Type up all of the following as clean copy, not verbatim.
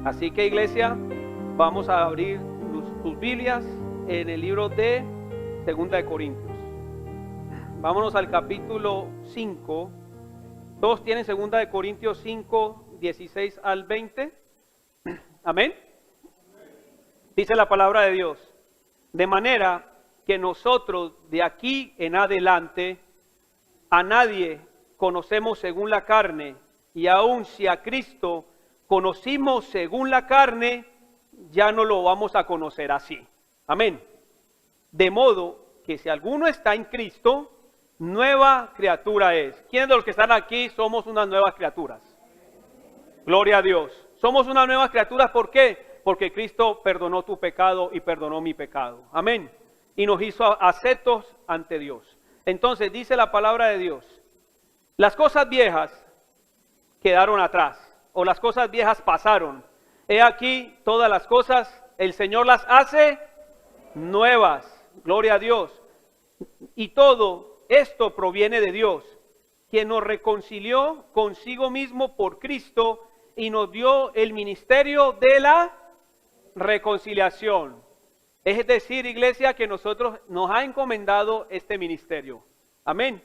Así que, iglesia, vamos a abrir tus Biblias en el libro de Segunda de Corintios. Vámonos al capítulo 5. Todos tienen Segunda de Corintios 5, 16 al 20. Amén. Dice la palabra de Dios: de manera que nosotros de aquí en adelante a nadie conocemos según la carne, y aun si a Cristo conocimos según la carne, ya no lo vamos a conocer así. Amén. De modo que si alguno está en Cristo, nueva criatura es. ¿Quiénes de los que están aquí somos unas nuevas criaturas? Gloria a Dios. Somos unas nuevas criaturas, ¿por qué? Porque Cristo perdonó tu pecado y perdonó mi pecado. Amén. Y nos hizo aceptos ante Dios. Entonces dice la palabra de Dios: las cosas viejas quedaron atrás, o las cosas viejas pasaron. He aquí, todas las cosas el Señor las hace nuevas. Gloria a Dios. Y todo esto proviene de Dios, quien nos reconcilió consigo mismo por Cristo y nos dio el ministerio de la reconciliación. Es decir, iglesia, que nosotros nos ha encomendado este ministerio. Amén.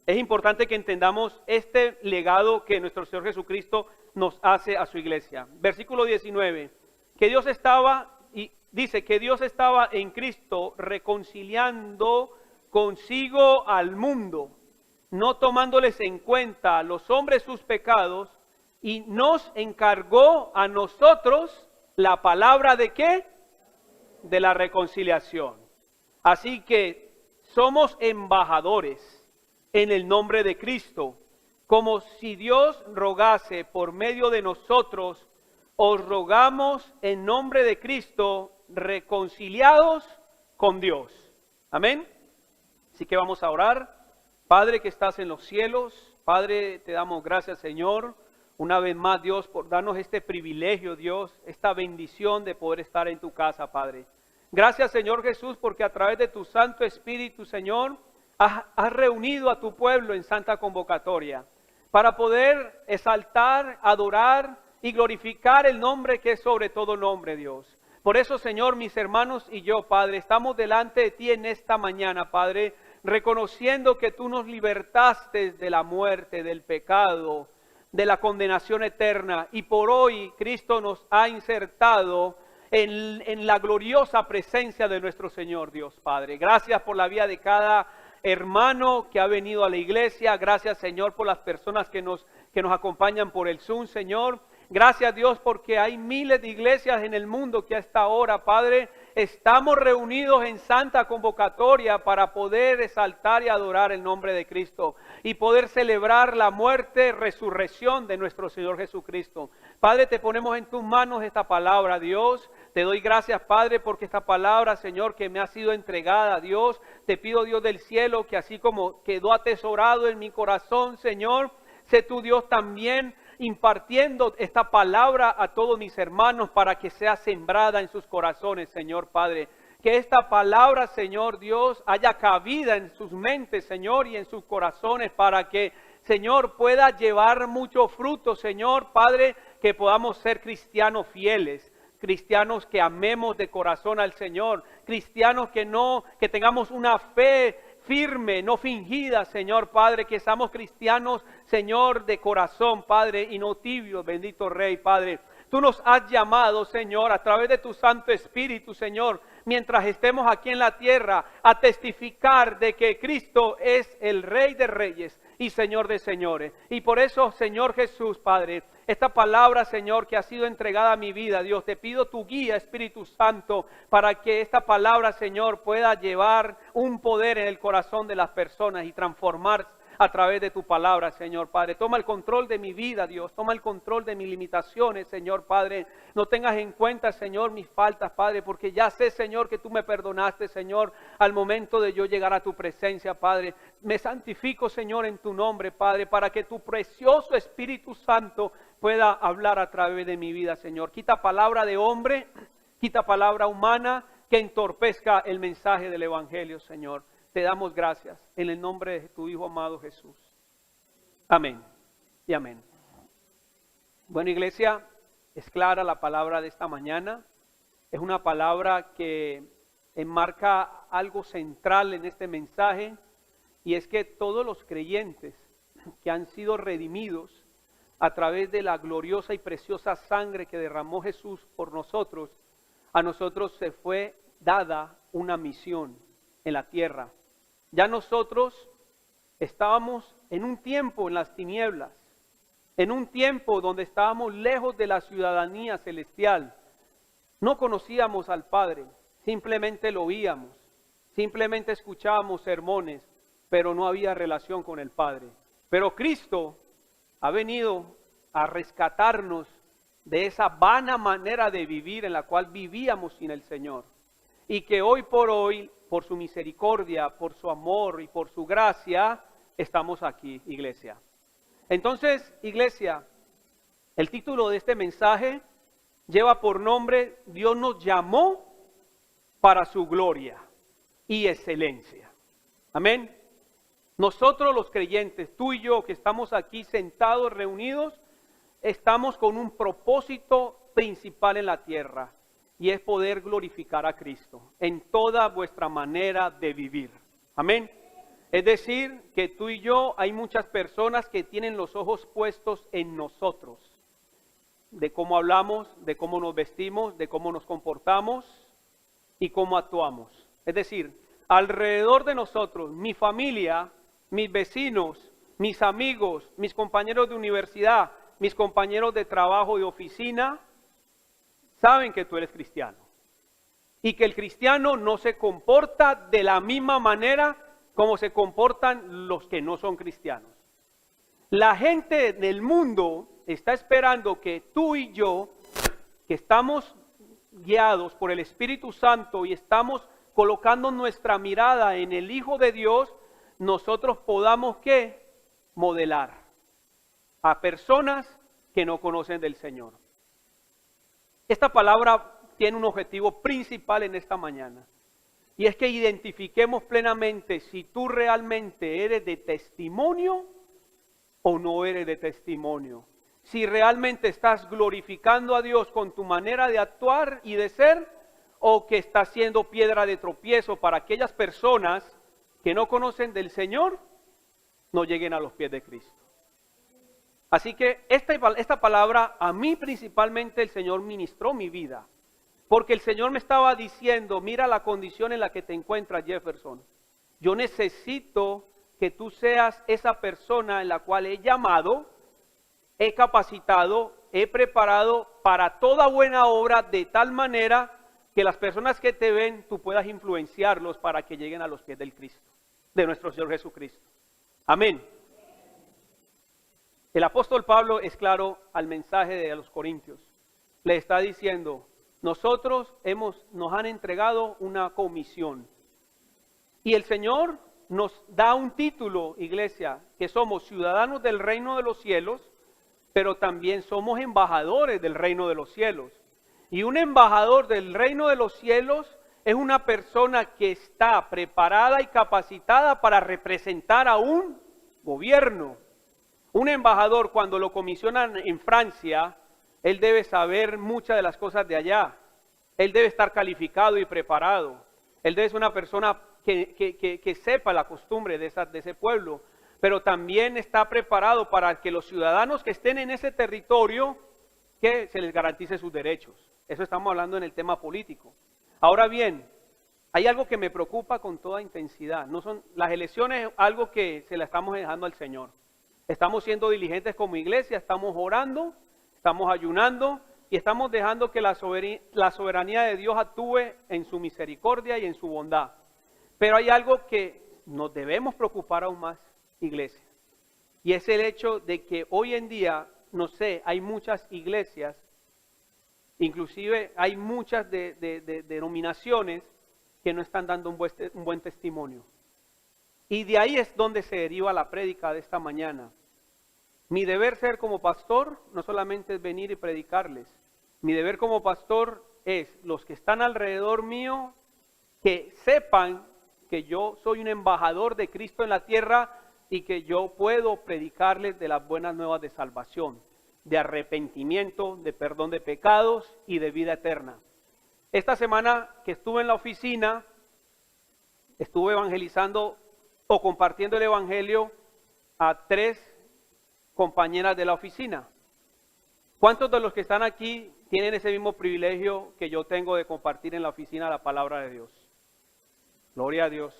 Es importante que entendamos este legado que nuestro Señor Jesucristo nos hace a su iglesia. Versículo 19, que Dios estaba, y dice que Dios estaba en Cristo reconciliando consigo al mundo, no tomándoles en cuenta a los hombres sus pecados, y nos encargó a nosotros la palabra de ¿qué? De la reconciliación. Así que somos embajadores en el nombre de Cristo, como si Dios rogase por medio de nosotros. Os rogamos en nombre de Cristo, reconciliados con Dios. Amén. Así que vamos a orar. Padre que estás en los cielos, Padre, te damos gracias, Señor, una vez más, Dios, por darnos este privilegio, Dios, esta bendición de poder estar en tu casa, Padre. Gracias, Señor Jesús, porque a través de tu Santo Espíritu, Señor, has reunido a tu pueblo en santa convocatoria para poder exaltar, adorar y glorificar el nombre que es sobre todo nombre, Dios. Por eso, Señor, mis hermanos y yo, Padre, estamos delante de ti en esta mañana, Padre, reconociendo que tú nos libertaste de la muerte, del pecado, de la condenación eterna, y por hoy Cristo nos ha insertado en la gloriosa presencia de nuestro Señor Dios, Padre. Gracias por la vida de cada hermano que ha venido a la iglesia. Gracias, Señor, por las personas que nos acompañan por el Zoom, Señor. Gracias, Dios, porque hay miles de iglesias en el mundo que a esta hora, Padre, estamos reunidos en santa convocatoria para poder exaltar y adorar el nombre de Cristo y poder celebrar la muerte, resurrección de nuestro Señor Jesucristo. Padre, te ponemos en tus manos esta palabra, Dios. Te doy gracias, Padre, porque esta palabra, Señor, que me ha sido entregada, Dios, te pido, Dios del cielo, que así como quedó atesorado en mi corazón, Señor, sé tú, Dios, también impartiendo esta palabra a todos mis hermanos para que sea sembrada en sus corazones, Señor Padre. Que esta palabra, Señor Dios, haya cabida en sus mentes, Señor, y en sus corazones para que, Señor, pueda llevar mucho fruto, Señor Padre, que podamos ser cristianos fieles, cristianos que amemos de corazón al Señor, cristianos que tengamos una fe firme, no fingida, Señor Padre, que seamos cristianos, Señor, de corazón, Padre, y no tibios, bendito Rey, Padre. Tú nos has llamado, Señor, a través de tu Santo Espíritu, Señor, mientras estemos aquí en la tierra, a testificar de que Cristo es el Rey de Reyes y Señor de Señores. Y por eso, Señor Jesús, Padre, esta palabra, Señor, que ha sido entregada a mi vida, Dios, te pido tu guía, Espíritu Santo, para que esta palabra, Señor, pueda llevar un poder en el corazón de las personas y transformar a través de tu palabra, Señor Padre. Toma el control de mi vida, Dios. Toma el control de mis limitaciones, Señor Padre. No tengas en cuenta, Señor, mis faltas, Padre, porque ya sé, Señor, que tú me perdonaste, Señor, al momento de yo llegar a tu presencia, Padre. Me santifico, Señor, en tu nombre, Padre, para que tu precioso Espíritu Santo pueda hablar a través de mi vida, Señor. Quita palabra de hombre, quita palabra humana que entorpezca el mensaje del Evangelio, Señor. Te damos gracias en el nombre de tu Hijo amado Jesús. Amén y amén. Bueno, iglesia, Es clara la palabra de esta mañana. Es una palabra que enmarca algo central en este mensaje, y es que todos los creyentes que han sido redimidos a través de la gloriosa y preciosa sangre que derramó Jesús por nosotros, a nosotros se fue dada una misión en la tierra. Ya nosotros estábamos en un tiempo en las tinieblas, en un tiempo donde estábamos lejos de la ciudadanía celestial. No conocíamos al Padre, simplemente lo oíamos, simplemente escuchábamos sermones, pero no había relación con el Padre. Pero Cristo ha venido a rescatarnos de esa vana manera de vivir en la cual vivíamos sin el Señor. Y que hoy por hoy, por su misericordia, por su amor y por su gracia, estamos aquí, iglesia. Entonces, iglesia, el título de este mensaje lleva por nombre: Dios nos llamó para su gloria y excelencia. Amén. Nosotros los creyentes, tú y yo que estamos aquí sentados, reunidos, estamos con un propósito principal en la tierra, y es poder glorificar a Cristo en toda vuestra manera de vivir. Amén. Es decir, que tú y yo, hay muchas personas que tienen los ojos puestos en nosotros, de cómo hablamos, de cómo nos vestimos, de cómo nos comportamos y cómo actuamos. Es decir, alrededor de nosotros, mi familia, mis vecinos, mis amigos, mis compañeros de universidad, mis compañeros de trabajo y oficina, saben que tú eres cristiano. Y que el cristiano no se comporta de la misma manera como se comportan los que no son cristianos. La gente del mundo está esperando que tú y yo, que estamos guiados por el Espíritu Santo y estamos colocando nuestra mirada en el Hijo de Dios, nosotros podamos ¿qué? Modelar a personas que no conocen del Señor. Esta palabra tiene un objetivo principal en esta mañana, y es que identifiquemos plenamente si tú realmente eres de testimonio o no eres de testimonio. Si realmente estás glorificando a Dios con tu manera de actuar y de ser, o que estás siendo piedra de tropiezo para aquellas personas que no conocen del Señor, no lleguen a los pies de Cristo. Así que esta palabra a mí principalmente el Señor ministró mi vida, porque el Señor me estaba diciendo: mira la condición en la que te encuentras, Jefferson. Yo necesito que tú seas esa persona en la cual he llamado, he capacitado, he preparado para toda buena obra, de tal manera que las personas que te ven, tú puedas influenciarlos para que lleguen a los pies del Cristo, de nuestro Señor Jesucristo. Amén. El apóstol Pablo es claro al mensaje de los Corintios. Le está diciendo: nosotros nos han entregado una comisión. Y el Señor nos da un título, iglesia, que somos ciudadanos del reino de los cielos, pero también somos embajadores del reino de los cielos. Y un embajador del reino de los cielos es una persona que está preparada y capacitada para representar a un gobierno. Un embajador, cuando lo comisionan en Francia, él debe saber muchas de las cosas de allá. Él debe estar calificado y preparado. Él debe ser una persona que sepa la costumbre de ese pueblo, pero también está preparado para que los ciudadanos que estén en ese territorio, que se les garantice sus derechos. Eso estamos hablando en el tema político. Ahora bien, hay algo que me preocupa con toda intensidad. No son las elecciones, algo que se la estamos dejando al Señor. Estamos siendo diligentes como iglesia, estamos orando, estamos ayunando y estamos dejando que la soberanía de Dios actúe en su misericordia y en su bondad. Pero hay algo que nos debemos preocupar aún más, iglesia, y es el hecho de que hoy en día, no sé, hay muchas iglesias, inclusive hay muchas denominaciones que no están dando un buen testimonio. Y de ahí es donde se deriva la prédica de esta mañana. Mi deber ser como pastor no solamente es venir y predicarles. Mi deber como pastor es los que están alrededor mío que sepan que yo soy un embajador de Cristo en la tierra y que yo puedo predicarles de las buenas nuevas de salvación. de arrepentimiento, de perdón de pecados y de vida eterna. Esta semana que estuve en la oficina, estuve evangelizando o compartiendo el evangelio a 3 compañeras de la oficina. ¿Cuántos de los que están aquí tienen ese mismo privilegio que yo tengo de compartir en la oficina la palabra de Dios? Gloria a Dios.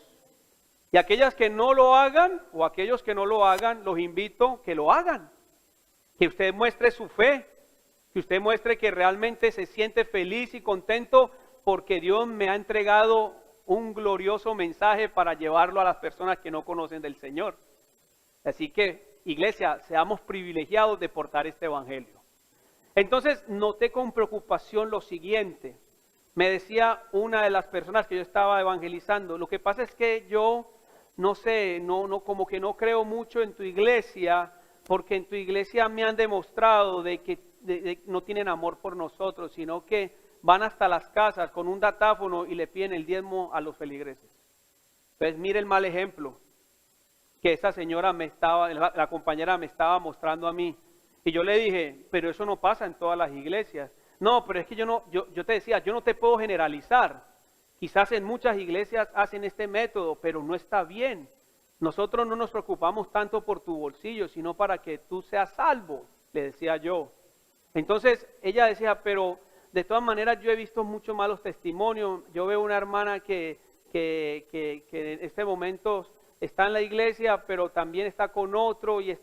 Y aquellas que no lo hagan, o aquellos que no lo hagan, los invito que lo hagan. Que usted muestre su fe, que usted muestre que realmente se siente feliz y contento porque Dios me ha entregado un glorioso mensaje para llevarlo a las personas que no conocen del Señor. Así que, iglesia, seamos privilegiados de portar este evangelio. Entonces, noté con preocupación lo siguiente. Me decía una de las personas que yo estaba evangelizando, lo que pasa es que yo, no sé, como que no creo mucho en tu iglesia, porque en tu iglesia me han demostrado de que no tienen amor por nosotros, sino que van hasta las casas con un datáfono y le piden el diezmo a los feligreses. Entonces, mire el mal ejemplo que esa señora la compañera me estaba mostrando a mí. Y yo le dije, pero eso no pasa en todas las iglesias. No, pero es que yo te decía, yo no te puedo generalizar. Quizás en muchas iglesias hacen este método, pero no está bien. Nosotros no nos preocupamos tanto por tu bolsillo, sino para que tú seas salvo, le decía yo. Entonces ella decía, pero de todas maneras yo he visto muchos malos testimonios. Yo veo una hermana que en este momento está en la iglesia, pero también está con otro y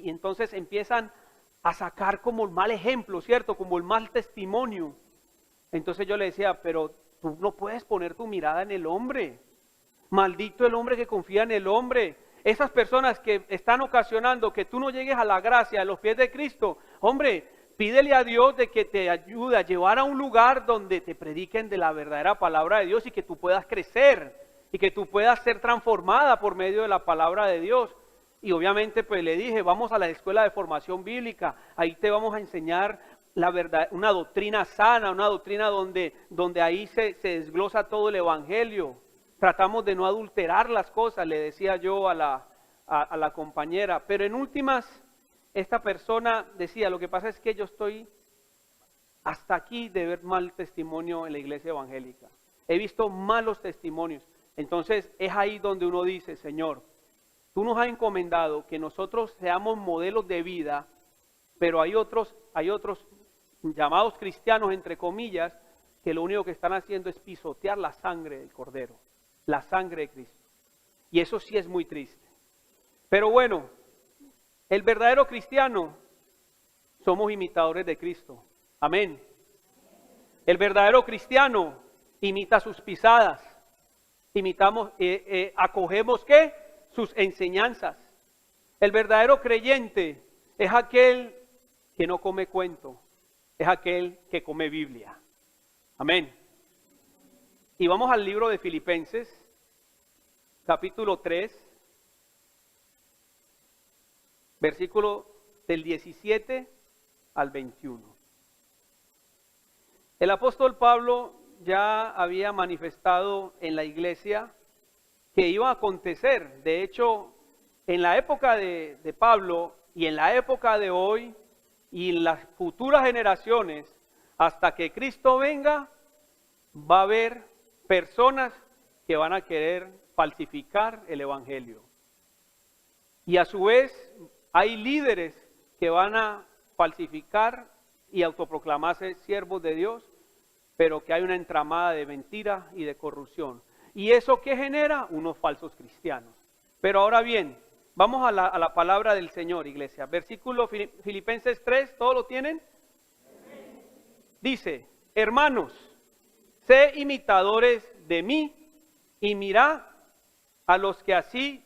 entonces empiezan a sacar como el mal ejemplo, ¿cierto? Como el mal testimonio. Entonces yo le decía, pero tú no puedes poner tu mirada en el hombre. Maldito el hombre que confía en el hombre. Esas personas que están ocasionando que tú no llegues a la gracia, a los pies de Cristo, hombre, pídele a Dios de que te ayude a llevar a un lugar donde te prediquen de la verdadera palabra de Dios y que tú puedas crecer y que tú puedas ser transformada por medio de la palabra de Dios. Y obviamente pues le dije, vamos a la escuela de formación bíblica, ahí te vamos a enseñar la verdad, una doctrina sana, una doctrina donde ahí se desglosa todo el evangelio. Tratamos de no adulterar las cosas, le decía yo a la compañera. Pero en últimas, esta persona decía, lo que pasa es que yo estoy hasta aquí de ver mal testimonio en la iglesia evangélica. He visto malos testimonios. Entonces es ahí donde uno dice, Señor, tú nos has encomendado que nosotros seamos modelos de vida, pero hay otros llamados cristianos, entre comillas, que lo único que están haciendo es pisotear la sangre del Cordero, la sangre de Cristo. Y eso sí es muy triste. Pero bueno, el verdadero cristiano somos imitadores de Cristo. Amén. El verdadero cristiano imita sus pisadas. Acogemos ¿qué? Sus enseñanzas. El verdadero creyente es aquel que no come cuento, es aquel que come Biblia. Amén. Y vamos al libro de Filipenses, capítulo 3, versículo del 17 al 21. El apóstol Pablo ya había manifestado en la iglesia que iba a acontecer. De hecho, en la época de Pablo y en la época de hoy y en las futuras generaciones, hasta que Cristo venga, va a haber personas que van a querer falsificar el evangelio. Y a su vez hay líderes que van a falsificar y autoproclamarse siervos de Dios, pero que hay una entramada de mentira y de corrupción. ¿Y eso qué genera? Unos falsos cristianos. Pero ahora bien, vamos a la palabra del Señor, iglesia. Versículo Filipenses 3, ¿todos lo tienen? Dice, hermanos, sé imitadores de mí y mirad a los que así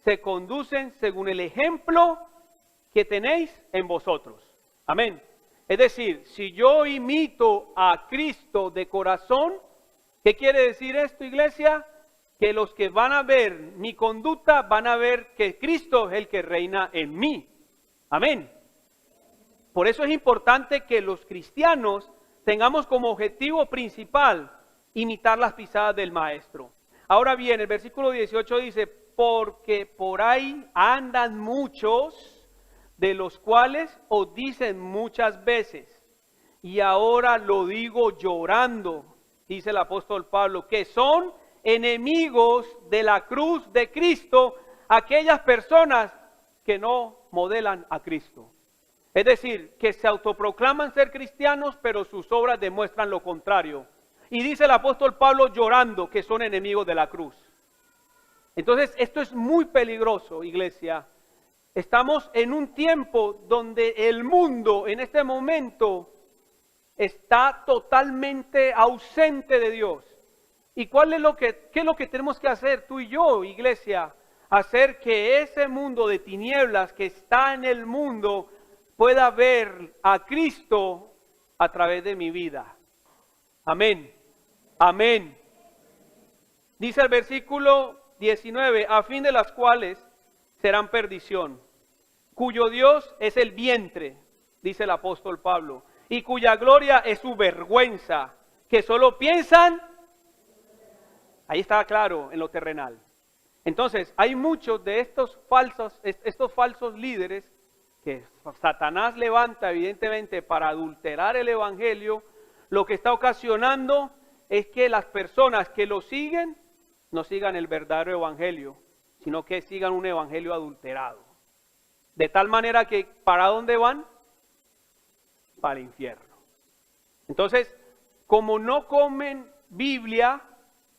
se conducen según el ejemplo que tenéis en vosotros. Amén. Es decir, si yo imito a Cristo de corazón, ¿qué quiere decir esto, iglesia? Que los que van a ver mi conducta van a ver que Cristo es el que reina en mí. Amén. Por eso es importante que los cristianos tengamos como objetivo principal imitar las pisadas del Maestro. Ahora bien, el versículo 18 dice, porque por ahí andan muchos de los cuales os dicen muchas veces, y ahora lo digo llorando, dice el apóstol Pablo, que son enemigos de la cruz de Cristo, aquellas personas que no modelan a Cristo. Es decir, que se autoproclaman ser cristianos, pero sus obras demuestran lo contrario. Y dice el apóstol Pablo llorando que son enemigos de la cruz. Entonces, esto es muy peligroso, iglesia. Estamos en un tiempo donde el mundo en este momento está totalmente ausente de Dios. ¿Y qué es lo que tenemos que hacer tú y yo, iglesia? Hacer que ese mundo de tinieblas que está en el mundo pueda ver a Cristo a través de mi vida. Amén. Amén. Dice el versículo 19, a fin de las cuales serán perdición, cuyo Dios es el vientre, dice el apóstol Pablo, y cuya gloria es su vergüenza, que solo piensan, ahí está claro, en lo terrenal. Entonces, hay muchos de estos falsos líderes que Satanás levanta evidentemente para adulterar el evangelio. Lo que está ocasionando es que las personas que lo siguen no sigan el verdadero evangelio, sino que sigan un evangelio adulterado. De tal manera que, ¿para dónde van? Para el infierno. Entonces, como no comen Biblia,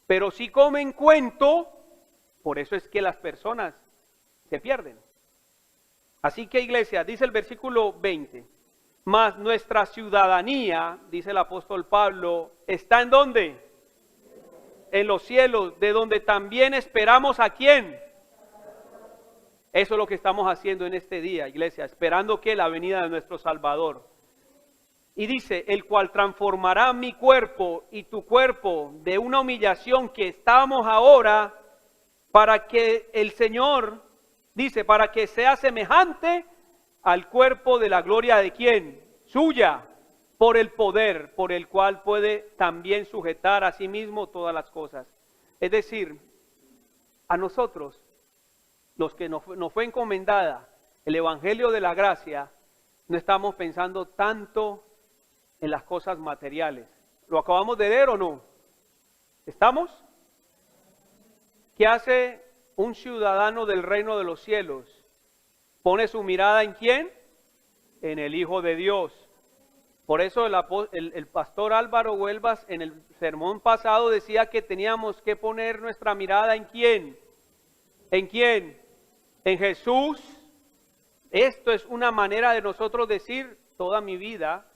pero sí comen cuento, por eso es que las personas se pierden. Así que, iglesia, dice el versículo 20, mas nuestra ciudadanía, dice el apóstol Pablo, ¿está en dónde? En los cielos, de donde también esperamos ¿a quién? Eso es lo que estamos haciendo en este día, iglesia, esperando que la venida de nuestro Salvador. Y dice, el cual transformará mi cuerpo y tu cuerpo de una humillación que estamos ahora, para que el Señor, dice, para que sea semejante al cuerpo de la gloria de ¿quién? Suya, por el poder, por el cual puede también sujetar a sí mismo todas las cosas. Es decir, a nosotros, los que nos fue encomendada el Evangelio de la Gracia, no estamos pensando tanto en las cosas materiales. ¿Lo acabamos de leer o no? ¿Estamos? ¿Qué hace un ciudadano del reino de los cielos? Pone su mirada ¿en quién? En el Hijo de Dios. Por eso el pastor Álvaro Huelvas en el sermón pasado decía que teníamos que poner nuestra mirada ¿en quién? ¿En quién? En Jesús. Esto es una manera de nosotros decir, toda mi vida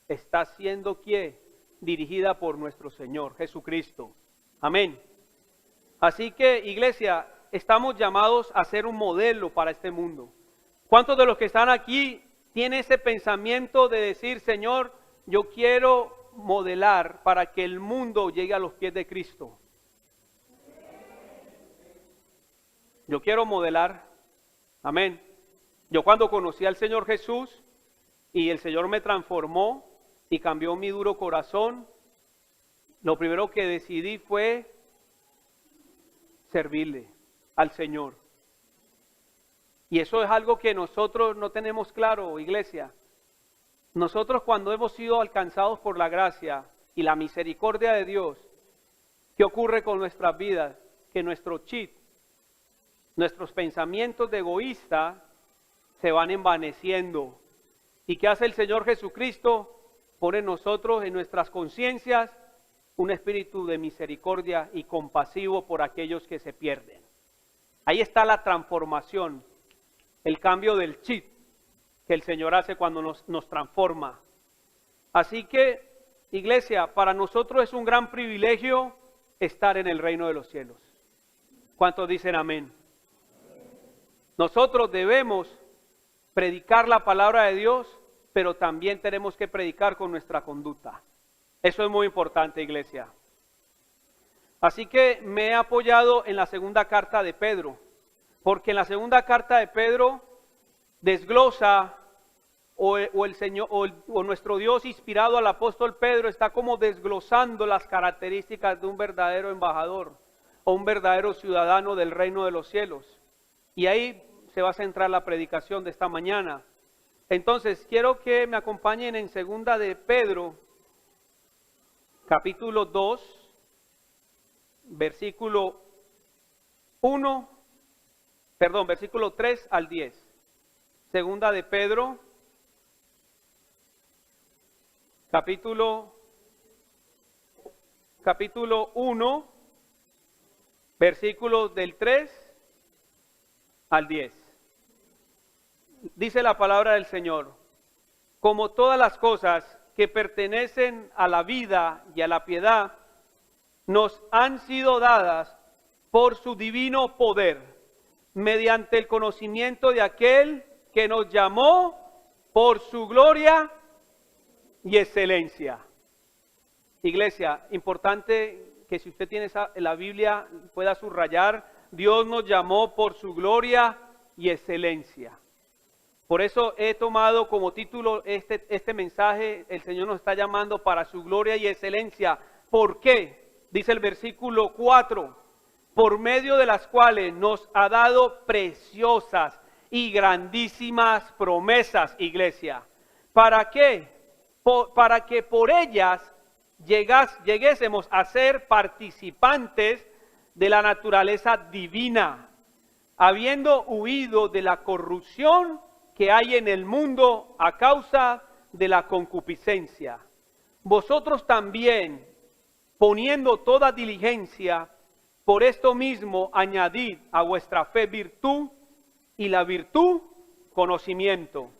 está siendo ¿qué? Dirigida por nuestro Señor Jesucristo. Amén. Así que, iglesia, estamos llamados a ser un modelo para este mundo. ¿Cuántos de los que están aquí tienen ese pensamiento de decir, Señor, yo quiero modelar para que el mundo llegue a los pies de Cristo? Yo quiero modelar. Amén. Yo cuando conocí al Señor Jesús y el Señor me transformó y cambió mi duro corazón, lo primero que decidí fue servirle al Señor. Y eso es algo que nosotros no tenemos claro, iglesia. Nosotros cuando hemos sido alcanzados por la gracia y la misericordia de Dios, ¿qué ocurre con nuestras vidas? Que nuestro chip, nuestros pensamientos de egoísta se van envaneciendo. ¿Y qué hace el Señor Jesucristo? Pone en nosotros, en nuestras conciencias, un espíritu de misericordia y compasivo por aquellos que se pierden. Ahí está la transformación, el cambio del chip que el Señor hace cuando nos transforma. Así que, iglesia, para nosotros es un gran privilegio estar en el reino de los cielos. ¿Cuántos dicen amén? Nosotros debemos predicar la palabra de Dios, pero también tenemos que predicar con nuestra conducta. Eso es muy importante, iglesia. Así que me he apoyado en la segunda carta de Pedro, porque en la segunda carta de Pedro desglosa, o nuestro Dios inspirado al apóstol Pedro está como desglosando las características de un verdadero embajador o un verdadero ciudadano del reino de los cielos. Y ahí se va a centrar la predicación de esta mañana. Entonces, quiero que me acompañen en segunda de Pedro, capítulo 2, versículo 3 al 10. Segunda de Pedro, capítulo 1, versículos del 3 al 10. Dice la palabra del Señor: como todas las cosas que pertenecen a la vida y a la piedad, nos han sido dadas por su divino poder, mediante el conocimiento de aquel que nos llamó por su gloria y excelencia. Iglesia, importante que si usted tiene la Biblia pueda subrayar: Dios nos llamó por su gloria y excelencia. Por eso he tomado como título este mensaje: el Señor nos está llamando para su gloria y excelencia. ¿Por qué? Dice el versículo 4, por medio de las cuales nos ha dado preciosas y grandísimas promesas, iglesia. ¿Para qué? Para que por ellas lleguésemos a ser participantes de la naturaleza divina, habiendo huido de la corrupción que hay en el mundo a causa de la concupiscencia. Vosotros también, poniendo toda diligencia, por esto mismo añadid a vuestra fe virtud, y la virtud conocimiento,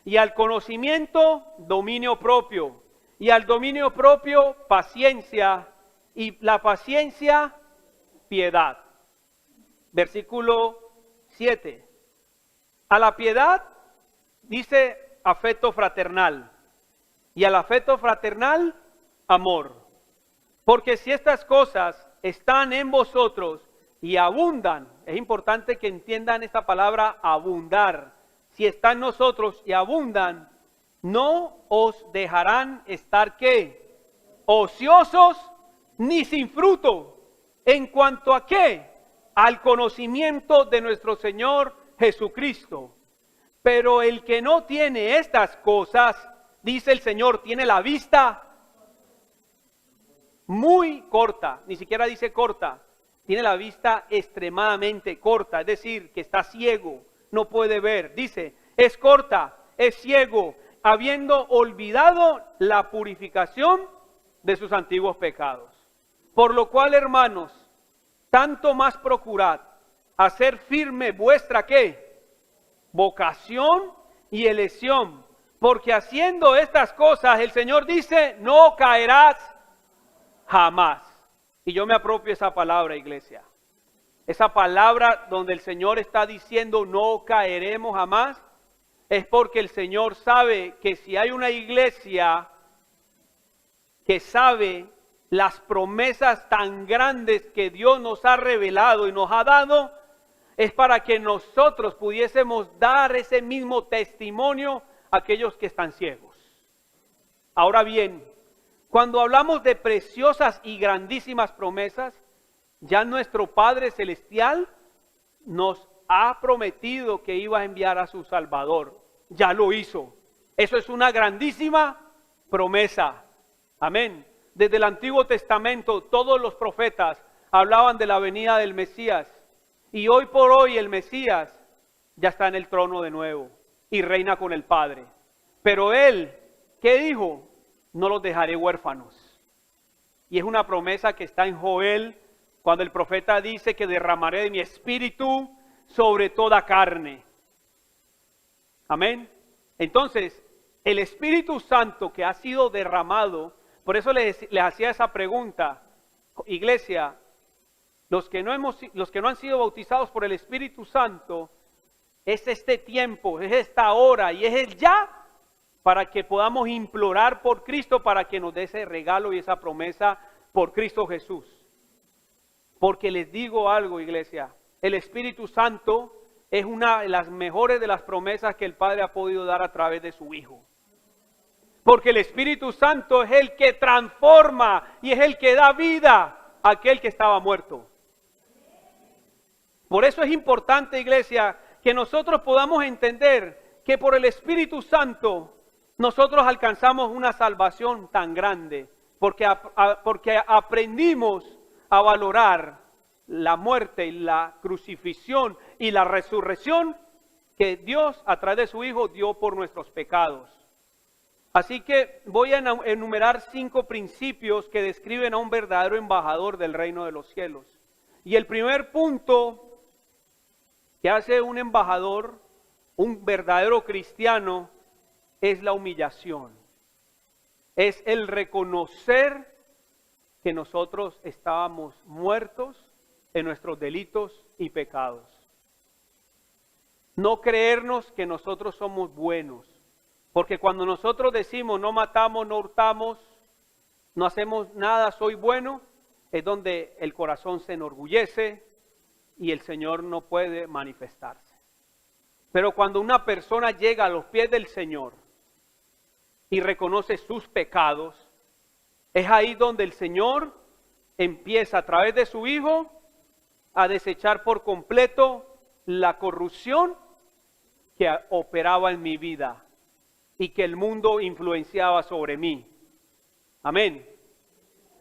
y al conocimiento dominio propio, y al dominio propio paciencia, y la paciencia piedad. Versículo 7. A la piedad dice afecto fraternal, y al afecto fraternal amor. Porque si estas cosas están en vosotros y abundan, es importante que entiendan esta palabra abundar. Si están en nosotros y abundan, no os dejarán estar ¿qué? Ociosos ni sin fruto. ¿En cuanto a qué? Al conocimiento de nuestro Señor Jesucristo. Pero el que no tiene estas cosas, dice el Señor, tiene la vista muy corta, ni siquiera dice corta, tiene la vista extremadamente corta, es decir, que está ciego, no puede ver. Dice, es corta, es ciego, habiendo olvidado la purificación de sus antiguos pecados. Por lo cual, hermanos, tanto más procurad hacer firme vuestra ¿qué? Vocación y elección, porque haciendo estas cosas el Señor dice, no caerás jamás. Y yo me apropio esa palabra, iglesia. Esa palabra donde el Señor está diciendo no caeremos jamás, es porque el Señor sabe que si hay una iglesia que sabe las promesas tan grandes que Dios nos ha revelado y nos ha dado, es para que nosotros pudiésemos dar ese mismo testimonio a aquellos que están ciegos. Ahora bien, cuando hablamos de preciosas y grandísimas promesas, ya nuestro Padre Celestial nos ha prometido que iba a enviar a su Salvador. Ya lo hizo. Eso es una grandísima promesa. Amén. Desde el Antiguo Testamento todos los profetas hablaban de la venida del Mesías. Y hoy por hoy el Mesías ya está en el trono de nuevo y reina con el Padre. Pero Él, ¿qué dijo? No los dejaré huérfanos. Y es una promesa que está en Joel, cuando el profeta dice que derramaré de mi espíritu sobre toda carne. Amén. Entonces, el Espíritu Santo que ha sido derramado, por eso les hacía esa pregunta, iglesia, los que no han sido bautizados por el Espíritu Santo, es este tiempo, es esta hora y es el ya, para que podamos implorar por Cristo para que nos dé ese regalo y esa promesa por Cristo Jesús. Porque les digo algo, iglesia, el Espíritu Santo es una de las mejores de las promesas que el Padre ha podido dar a través de su Hijo. Porque el Espíritu Santo es el que transforma y es el que da vida a aquel que estaba muerto. Por eso es importante, iglesia, que nosotros podamos entender que por el Espíritu Santo nosotros alcanzamos una salvación tan grande, porque aprendimos a valorar la muerte y la crucifixión y la resurrección que Dios a través de su Hijo dio por nuestros pecados. Así que voy a enumerar 5 principios que describen a un verdadero embajador del reino de los cielos. Y el primer punto que hace un embajador, un verdadero cristiano, es la humillación. Es el reconocer que nosotros estábamos muertos en nuestros delitos y pecados. No creernos que nosotros somos buenos. Porque cuando nosotros decimos no matamos, no hurtamos, no hacemos nada, soy bueno, es donde el corazón se enorgullece y el Señor no puede manifestarse. Pero cuando una persona llega a los pies del Señor y reconoce sus pecados, es ahí donde el Señor empieza a través de su Hijo a desechar por completo la corrupción que operaba en mi vida y que el mundo influenciaba sobre mí. Amén.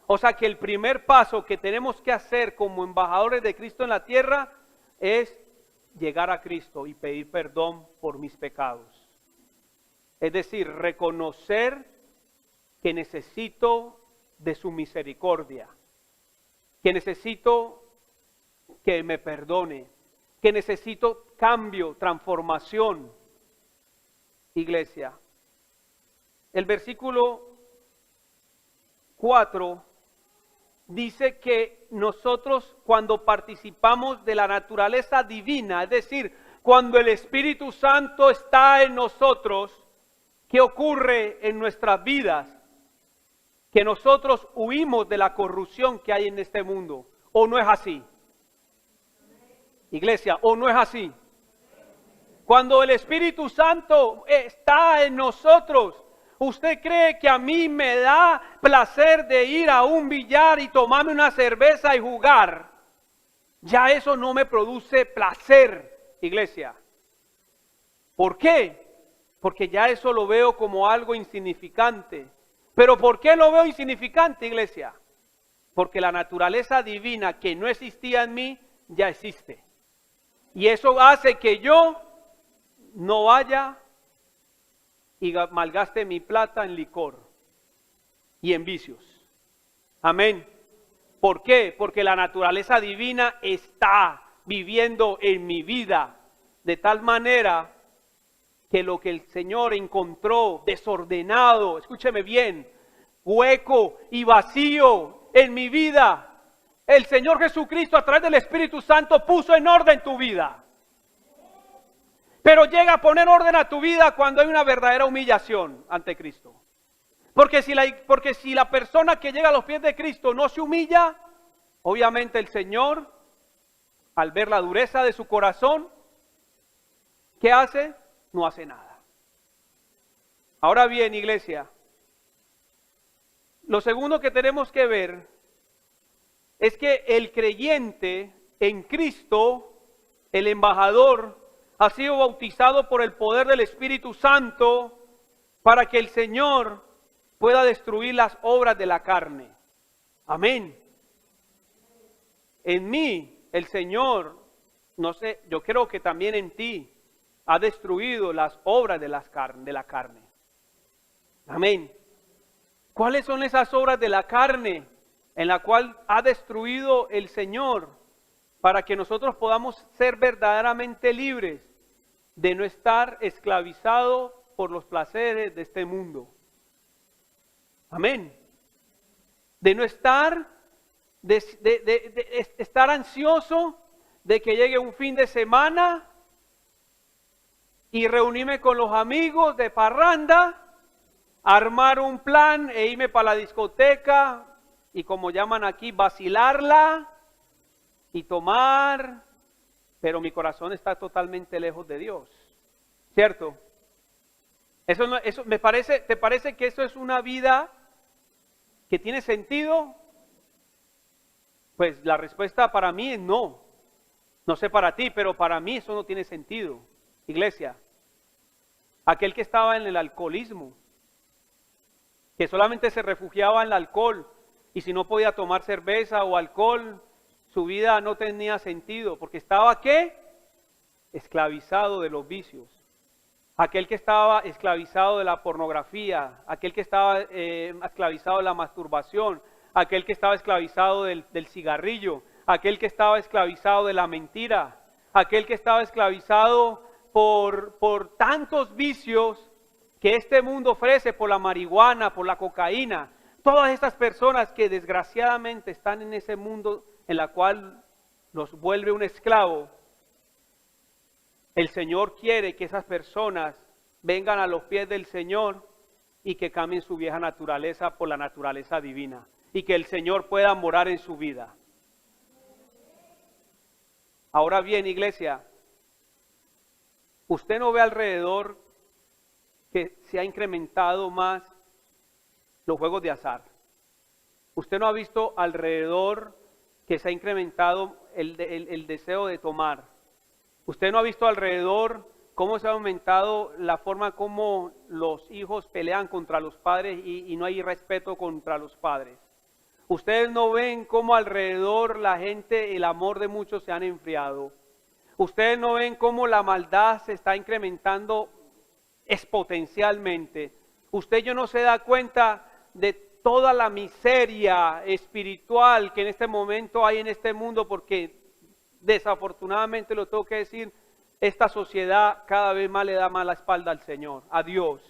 O sea que el primer paso que tenemos que hacer como embajadores de Cristo en la tierra es llegar a Cristo y pedir perdón por mis pecados. Es decir, reconocer que necesito de su misericordia, que necesito que me perdone, que necesito cambio, transformación. Iglesia, el versículo 4 dice que nosotros cuando participamos de la naturaleza divina, es decir, cuando el Espíritu Santo está en nosotros, ¿qué ocurre en nuestras vidas? Que nosotros huimos de la corrupción que hay en este mundo. ¿O no es así? Iglesia, ¿o no es así? Cuando el Espíritu Santo está en nosotros, ¿usted cree que a mí me da placer de ir a un billar y tomarme una cerveza y jugar? Ya eso no me produce placer, iglesia. ¿Por qué? Porque ya eso lo veo como algo insignificante. ¿Pero por qué lo veo insignificante, iglesia? Porque la naturaleza divina que no existía en mí, ya existe. Y eso hace que yo no vaya y malgaste mi plata en licor y en vicios. Amén. ¿Por qué? Porque la naturaleza divina está viviendo en mi vida de tal manera que lo que el Señor encontró desordenado, escúcheme bien, hueco y vacío en mi vida, el Señor Jesucristo a través del Espíritu Santo puso en orden tu vida. Pero llega a poner orden a tu vida cuando hay una verdadera humillación ante Cristo. Porque si la persona que llega a los pies de Cristo no se humilla, obviamente el Señor, al ver la dureza de su corazón, ¿qué hace? No hace nada. Ahora bien, iglesia, lo segundo que tenemos que ver es que el creyente en Cristo, el embajador, ha sido bautizado por el poder del Espíritu Santo para que el Señor pueda destruir las obras de la carne. Amén. En mí, el Señor, no sé, yo creo que también en ti, ha destruido las obras de la carne. Amén. ¿Cuáles son esas obras de la carne en la cual ha destruido el Señor para que nosotros podamos ser verdaderamente libres de no estar esclavizados por los placeres de este mundo? Amén. De no estar, estar ansioso de que llegue un fin de semana y reunirme con los amigos de parranda, armar un plan e irme para la discoteca y, como llaman aquí, vacilarla y tomar, pero mi corazón está totalmente lejos de Dios, ¿cierto? Eso me parece, ¿te parece que eso es una vida que tiene sentido? Pues la respuesta para mí es no. No sé para ti, pero para mí eso no tiene sentido, iglesia. aquel que estaba en el alcoholismo, que solamente se refugiaba en el alcohol, y si no podía tomar cerveza o alcohol, su vida no tenía sentido, porque estaba ¿qué? Esclavizado de los vicios. Aquel que estaba esclavizado de la pornografía, aquel que estaba esclavizado de la masturbación, aquel que estaba esclavizado del cigarrillo, aquel que estaba esclavizado de la mentira, aquel que estaba esclavizado por tantos vicios que este mundo ofrece, por la marihuana, por la cocaína. Todas estas personas que desgraciadamente están en ese mundo en la cual los vuelve un esclavo. El Señor quiere que esas personas vengan a los pies del Señor y que cambien su vieja naturaleza por la naturaleza divina y que el Señor pueda morar en su vida. Ahora bien, iglesia, usted no ve alrededor que se ha incrementado más los juegos de azar. Usted no ha visto alrededor que se ha incrementado el deseo de tomar. Usted no ha visto alrededor cómo se ha aumentado la forma como los hijos pelean contra los padres y no hay respeto contra los padres. Ustedes no ven cómo alrededor la gente, el amor de muchos se han enfriado. Ustedes no ven cómo la maldad se está incrementando exponencialmente. Usted yo no se da cuenta de toda la miseria espiritual que en este momento hay en este mundo, porque desafortunadamente lo tengo que decir, esta sociedad cada vez más le da más la espalda al Señor, a Dios.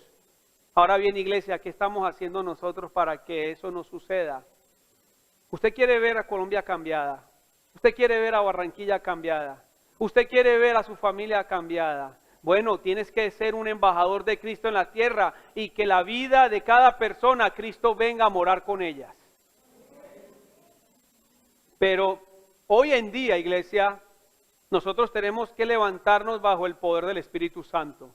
Ahora bien, iglesia, ¿qué estamos haciendo nosotros para que eso no suceda? Usted quiere ver a Colombia cambiada, usted quiere ver a Barranquilla cambiada, usted quiere ver a su familia cambiada. Bueno, tienes que ser un embajador de Cristo en la tierra y que la vida de cada persona, Cristo venga a morar con ellas. Pero hoy en día, iglesia, nosotros tenemos que levantarnos bajo el poder del Espíritu Santo.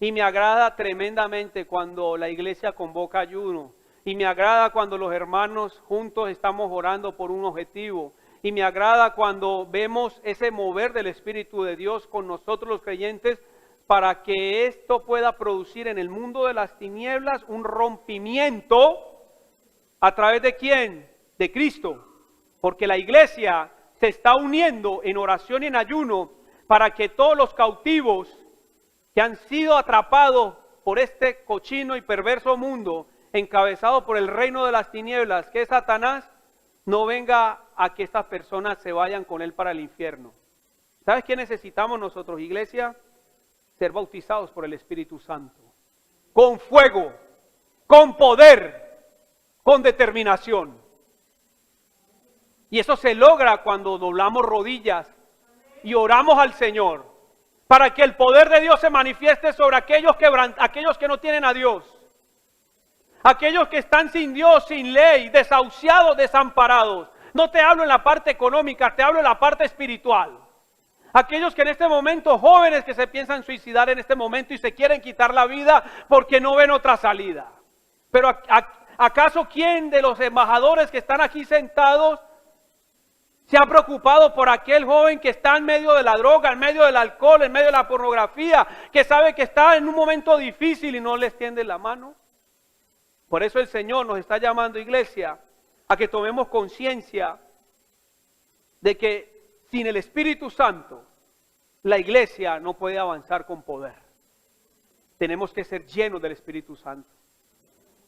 Y me agrada tremendamente cuando la iglesia convoca ayuno. Y me agrada cuando los hermanos juntos estamos orando por un objetivo. Y me agrada cuando vemos ese mover del Espíritu de Dios con nosotros los creyentes, para que esto pueda producir en el mundo de las tinieblas un rompimiento. ¿A través de quién? De Cristo. Porque la iglesia se está uniendo en oración y en ayuno para que todos los cautivos que han sido atrapados por este cochino y perverso mundo, encabezado por el reino de las tinieblas, que es Satanás, no venga a que estas personas se vayan con él para el infierno. ¿Sabes qué necesitamos nosotros, iglesia? Ser bautizados por el Espíritu Santo, con fuego, con poder, con determinación. Y eso se logra cuando doblamos rodillas y oramos al Señor, para que el poder de Dios se manifieste sobre aquellos que no tienen a Dios, aquellos que están sin Dios, sin ley, desahuciados, desamparados. No te hablo en la parte económica, te hablo en la parte espiritual. Aquellos que en este momento, jóvenes que se piensan suicidar en este momento y se quieren quitar la vida porque no ven otra salida. Pero ¿acaso quién de los embajadores que están aquí sentados se ha preocupado por aquel joven que está en medio de la droga, en medio del alcohol, en medio de la pornografía, que sabe que está en un momento difícil y no le extiende la mano? Por eso el Señor nos está llamando, iglesia, a que tomemos conciencia de que sin el Espíritu Santo, la iglesia no puede avanzar con poder. Tenemos que ser llenos del Espíritu Santo.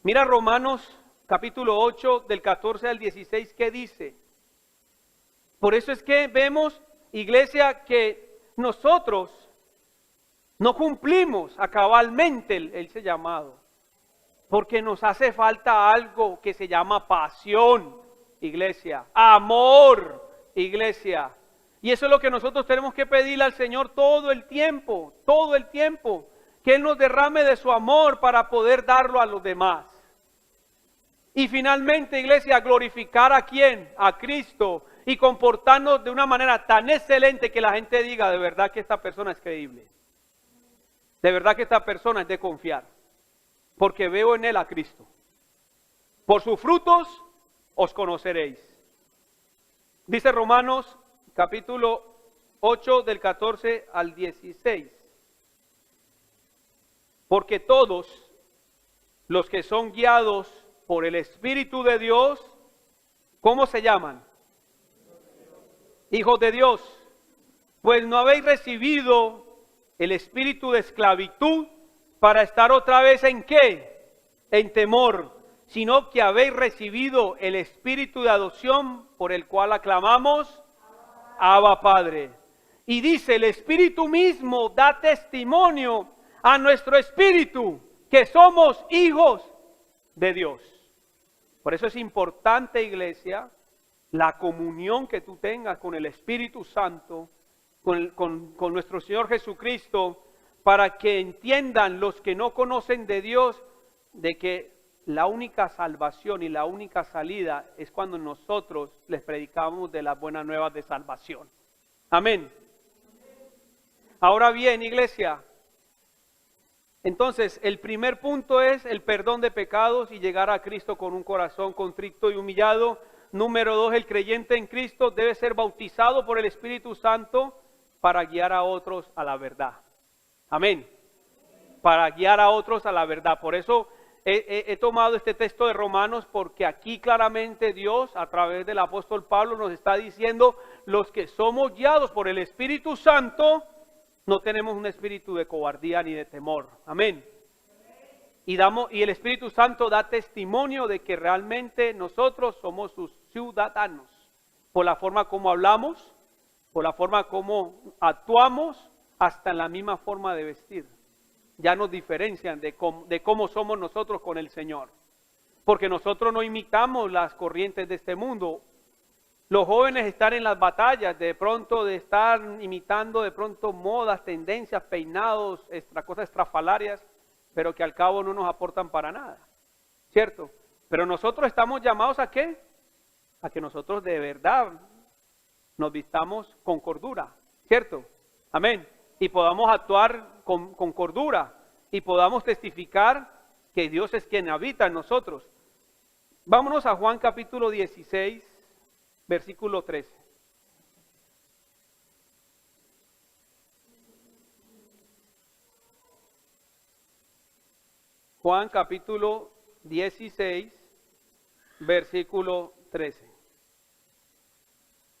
Mira Romanos capítulo 8 del 14 al 16, ¿qué dice? Por eso es que vemos, iglesia, que nosotros no cumplimos cabalmente ese llamado, porque nos hace falta algo que se llama pasión, iglesia, amor, iglesia. Y eso es lo que nosotros tenemos que pedirle al Señor todo el tiempo, que Él nos derrame de su amor para poder darlo a los demás. Y finalmente, iglesia, glorificar ¿a quién? A Cristo, y comportarnos de una manera tan excelente que la gente diga, de verdad que esta persona es creíble. De verdad que esta persona es de confiar, porque veo en él a Cristo. Por sus frutos os conoceréis. Dice Romanos capítulo 8 del 14 al 16. Porque todos los que son guiados por el Espíritu de Dios, ¿cómo se llaman? Hijos de Dios. Pues no habéis recibido el espíritu de esclavitud para estar otra vez ¿en qué? En temor, sino que habéis recibido el espíritu de adopción por el cual aclamamos Abba Padre. Y dice, el Espíritu mismo da testimonio a nuestro espíritu que somos hijos de Dios. Por eso es importante, iglesia, la comunión que tú tengas con el Espíritu Santo, con nuestro Señor Jesucristo, para que entiendan los que no conocen de Dios, de que la única salvación y la única salida es cuando nosotros les predicamos de las buenas nuevas de salvación. Amén. Ahora bien, iglesia, entonces el primer punto es el perdón de pecados y llegar a Cristo con un corazón contrito y humillado. Número 2, el creyente en Cristo debe ser bautizado por el Espíritu Santo para guiar a otros a la verdad. Amén. Para guiar a otros a la verdad. Por eso he tomado este texto de Romanos, porque aquí claramente Dios, a través del apóstol Pablo, nos está diciendo, los que somos guiados por el Espíritu Santo, no tenemos un espíritu de cobardía ni de temor. Amén. Y el Espíritu Santo da testimonio de que realmente nosotros somos sus ciudadanos, por la forma como hablamos, por la forma como actuamos, hasta en la misma forma de vestir. Ya nos diferencian de cómo somos nosotros con el Señor. Porque nosotros no imitamos las corrientes de este mundo. Los jóvenes están en las batallas, de pronto de estar imitando de pronto modas, tendencias, peinados, cosas estrafalarias, pero que al cabo no nos aportan para nada. ¿Cierto? Pero nosotros estamos llamados ¿a qué? A que nosotros de verdad nos vistamos con cordura. ¿Cierto? Amén. Y podamos actuar con cordura y podamos testificar que Dios es quien habita en nosotros. Vámonos a Juan capítulo 16, versículo 13. Juan capítulo 16, versículo 13.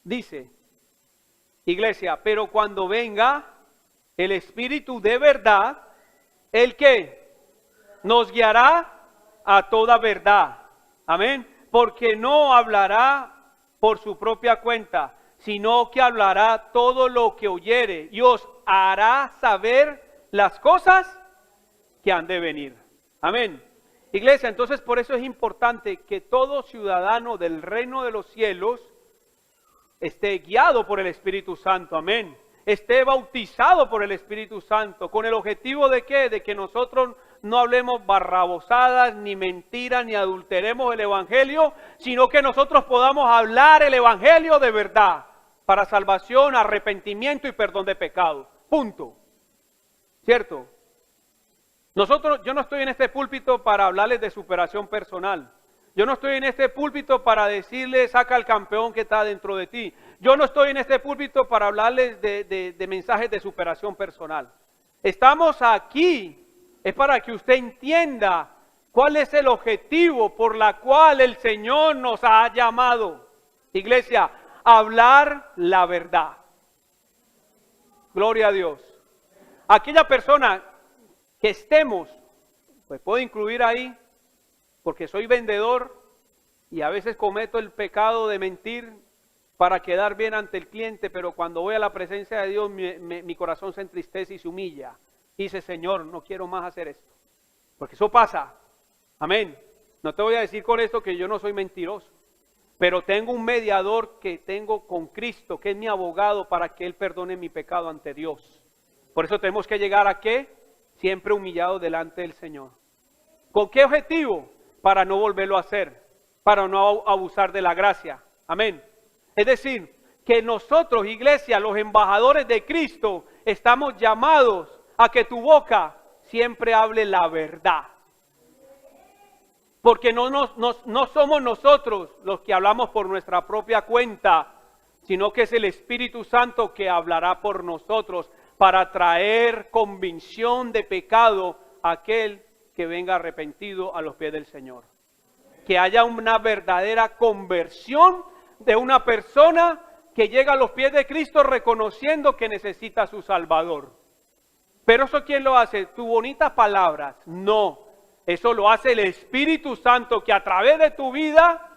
Dice, iglesia, pero cuando venga el Espíritu de verdad, ¿el qué? Nos guiará a toda verdad. Amén. Porque no hablará por su propia cuenta, sino que hablará todo lo que oyere y os hará saber las cosas que han de venir. Amén. Iglesia, entonces por eso es importante que todo ciudadano del reino de los cielos esté guiado por el Espíritu Santo. Amén. Esté bautizado por el Espíritu Santo, con el objetivo de ¿qué? De que nosotros no hablemos barrabosadas, ni mentiras, ni adulteremos el Evangelio, sino que nosotros podamos hablar el Evangelio de verdad, para salvación, arrepentimiento y perdón de pecados. Punto. ¿Cierto? Yo no estoy en este púlpito para hablarles de superación personal. Yo no estoy en este púlpito para decirles, saca al campeón que está dentro de ti. Yo no estoy en este púlpito para hablarles de mensajes de superación personal. Estamos aquí, es para que usted entienda cuál es el objetivo por la cual el Señor nos ha llamado. Iglesia, hablar la verdad. Gloria a Dios. Aquella persona que estemos, pues puedo incluir ahí, porque soy vendedor y a veces cometo el pecado de mentir para quedar bien ante el cliente, pero cuando voy a la presencia de Dios mi corazón se entristece y se humilla. Y dice, Señor, no quiero más hacer esto, porque eso pasa. Amén. No te voy a decir con esto que yo no soy mentiroso, pero tengo un mediador que tengo con Cristo, que es mi abogado, para que Él perdone mi pecado ante Dios. Por eso tenemos que llegar a ¿qué? Siempre humillados delante del Señor. ¿Con qué objetivo? Para no volverlo a hacer, para no abusar de la gracia. Amén. Es decir, que nosotros, iglesia, los embajadores de Cristo, estamos llamados a que tu boca siempre hable la verdad. Porque no somos nosotros los que hablamos por nuestra propia cuenta, sino que es el Espíritu Santo que hablará por nosotros para traer convicción de pecado aquel que venga arrepentido a los pies del Señor. Que haya una verdadera conversión de una persona que llega a los pies de Cristo reconociendo que necesita a su Salvador. Pero eso, ¿quién lo hace? ¿Tus bonitas palabras? No, eso lo hace el Espíritu Santo, que a través de tu vida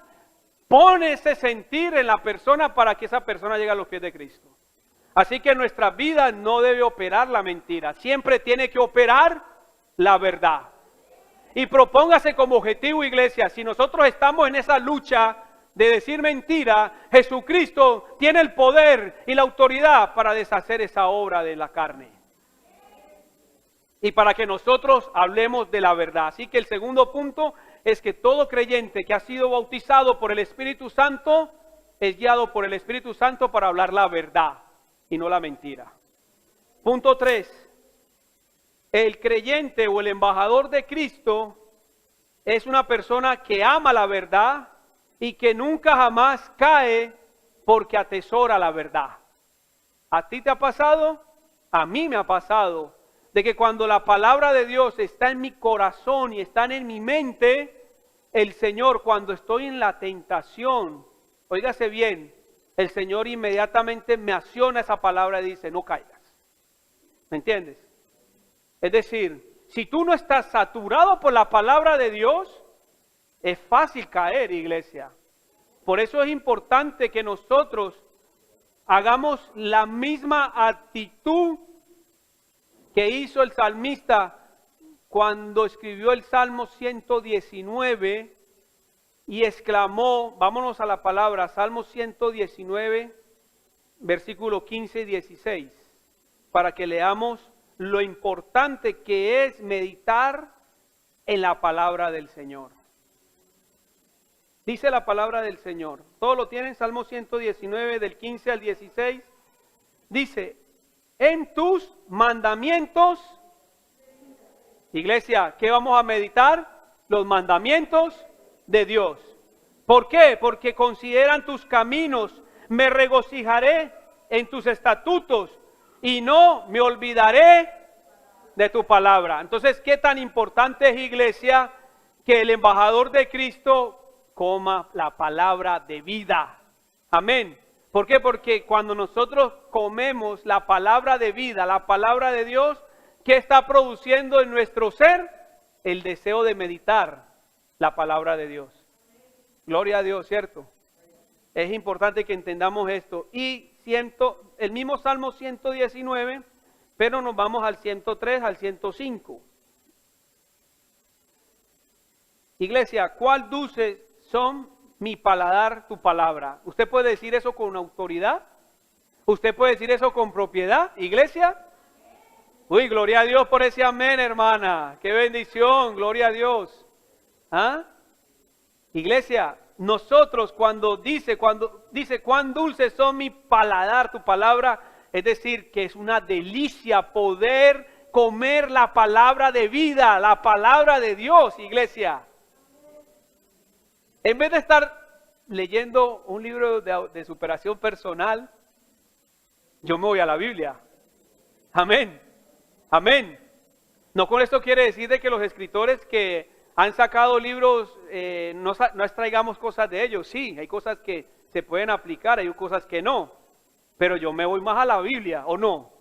pone ese sentir en la persona para que esa persona llegue a los pies de Cristo. Así que en nuestra vida no debe operar la mentira, siempre tiene que operar la verdad. Y propóngase como objetivo, iglesia, si nosotros estamos en esa lucha de decir mentira, Jesucristo tiene el poder y la autoridad para deshacer esa obra de la carne. Y para que nosotros hablemos de la verdad. Así que el segundo punto es que todo creyente que ha sido bautizado por el Espíritu Santo es guiado por el Espíritu Santo para hablar la verdad y no la mentira. Punto 3. El creyente o el embajador de Cristo es una persona que ama la verdad y que nunca jamás cae porque atesora la verdad. ¿A ti te ha pasado? A mí me ha pasado de que cuando la palabra de Dios está en mi corazón y está en mi mente, el Señor, cuando estoy en la tentación, óigase bien, el Señor inmediatamente me acciona esa palabra y dice, no caigas. ¿Me entiendes? Es decir, si tú no estás saturado por la palabra de Dios, es fácil caer, iglesia. Por eso es importante que nosotros hagamos la misma actitud que hizo el salmista cuando escribió el Salmo 119 y exclamó, vámonos a la palabra, Salmo 119, versículo 15 y 16, para que leamos lo importante que es meditar en la palabra del Señor. Dice la palabra del Señor, ¿todo lo tienen? Salmo 119 del 15 al 16, dice, en tus mandamientos, iglesia, ¿qué vamos a meditar? Los mandamientos de Dios. ¿Por qué? Porque consideran tus caminos, me regocijaré en tus estatutos y no me olvidaré de tu palabra. Entonces, ¿qué tan importante es, iglesia, que el embajador de Cristo coma la palabra de vida? Amén. ¿Por qué? Porque cuando nosotros comemos la palabra de vida, la palabra de Dios, ¿qué está produciendo en nuestro ser? El deseo de meditar la palabra de Dios. Gloria a Dios, ¿cierto? Es importante que entendamos esto. Y el mismo Salmo 119, pero nos vamos al 103, al 105. Iglesia, ¿cuál dulce son mi paladar, tu palabra? ¿Usted puede decir eso con autoridad? ¿Usted puede decir eso con propiedad, iglesia? Uy, gloria a Dios por ese amén, hermana. Qué bendición, gloria a Dios. ¿Ah? Iglesia, nosotros cuando dice cuán dulces son mi paladar, tu palabra, es decir, que es una delicia poder comer la palabra de vida, la palabra de Dios, iglesia. En vez de estar leyendo un libro de superación personal, yo me voy a la Biblia. Amén. Amén. No con esto quiere decir de que los escritores que han sacado libros, no extraigamos cosas de ellos. Sí, hay cosas que se pueden aplicar, hay cosas que no. Pero yo me voy más a la Biblia, ¿o no?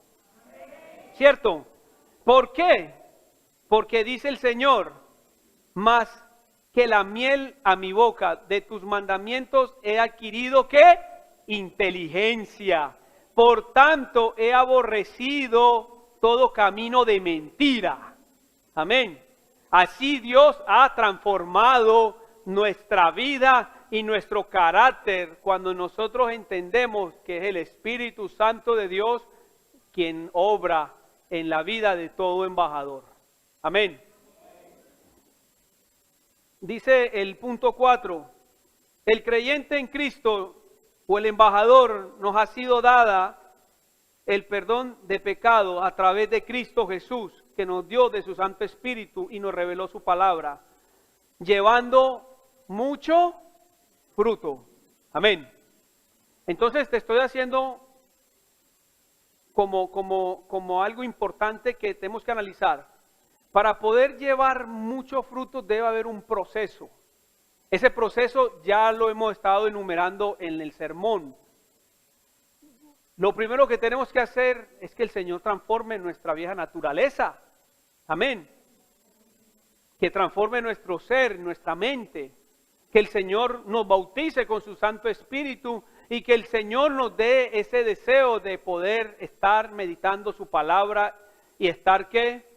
¿Cierto? ¿Por qué? Porque dice el Señor, más que la miel a mi boca, de tus mandamientos he adquirido, ¿qué? Inteligencia. Por tanto, he aborrecido todo camino de mentira. Amén. Así Dios ha transformado nuestra vida y nuestro carácter cuando nosotros entendemos que es el Espíritu Santo de Dios quien obra en la vida de todo embajador. Amén. Dice el punto 4, el creyente en Cristo o el embajador nos ha sido dada el perdón de pecado a través de Cristo Jesús, que nos dio de su Santo Espíritu y nos reveló su palabra, llevando mucho fruto. Amén. Entonces te estoy haciendo como algo importante que tenemos que analizar. para poder llevar muchos frutos debe haber un proceso. Ese proceso ya lo hemos estado enumerando en el sermón. Lo primero que tenemos que hacer es que el Señor transforme nuestra vieja naturaleza. Amén. Que transforme nuestro ser, nuestra mente. Que el Señor nos bautice con su Santo Espíritu y que el Señor nos dé ese deseo de poder estar meditando su palabra y estar, ¿qué?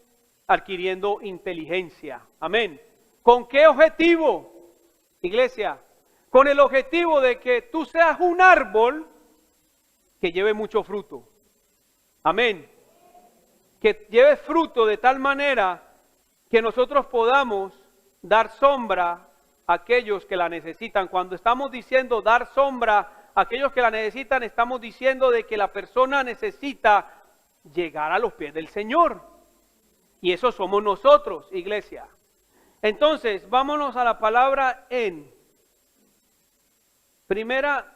Adquiriendo inteligencia. Amén. ¿Con qué objetivo, iglesia? Con el objetivo de que tú seas un árbol que lleve mucho fruto. Amén. Que lleve fruto de tal manera que nosotros podamos dar sombra a aquellos que la necesitan. Cuando estamos diciendo dar sombra a aquellos que la necesitan, estamos diciendo de que la persona necesita llegar a los pies del Señor. Y eso somos nosotros, iglesia. Entonces, vámonos a la palabra en Primera